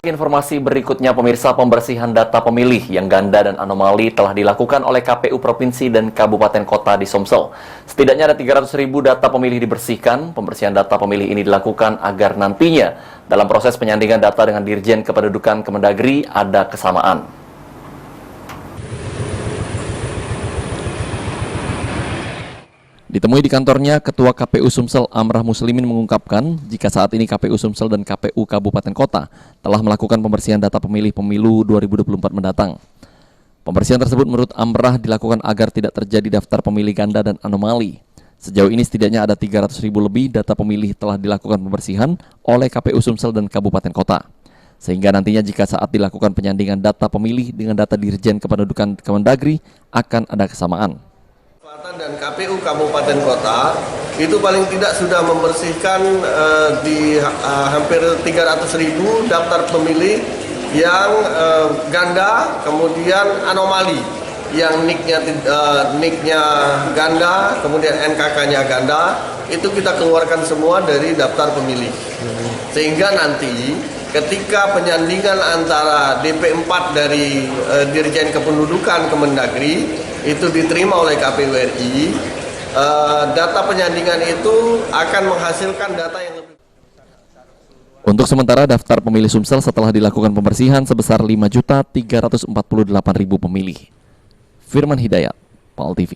Informasi berikutnya, pemirsa, pembersihan data pemilih yang ganda dan anomali telah dilakukan oleh KPU Provinsi dan Kabupaten Kota di Sumsel. Setidaknya ada 300.000 data pemilih dibersihkan. Pembersihan data pemilih ini dilakukan agar nantinya dalam proses penyandingan data dengan Dirjen Kependudukan Kemendagri ada kesamaan. Ditemui di kantornya, Ketua KPU Sumsel Amrah Muslimin mengungkapkan jika saat ini KPU Sumsel dan KPU Kabupaten Kota telah melakukan pembersihan data pemilih pemilu 2024 mendatang. Pembersihan tersebut menurut Amrah dilakukan agar tidak terjadi daftar pemilih ganda dan anomali. Sejauh ini setidaknya ada 300.000 lebih data pemilih telah dilakukan pembersihan oleh KPU Sumsel dan Kabupaten Kota. Sehingga nantinya jika saat dilakukan penyandingan data pemilih dengan data Dirjen Kependudukan Kemendagri akan ada kesamaan. Dan KPU Kabupaten Kota itu paling tidak sudah membersihkan di hampir 300.000 daftar pemilih yang ganda, kemudian anomali yang NIK-nya ganda, kemudian NKK-nya ganda, itu kita keluarkan semua dari daftar pemilih. Sehingga nanti ketika penyandingan antara DP4 dari Dirjen Kependudukan Kemendagri itu diterima oleh KPU RI, data penyandingan itu akan menghasilkan data yang lebih. Untuk sementara daftar pemilih Sumsel setelah dilakukan pembersihan sebesar 5.348.000 pemilih. Firman Hidayat, PAL TV.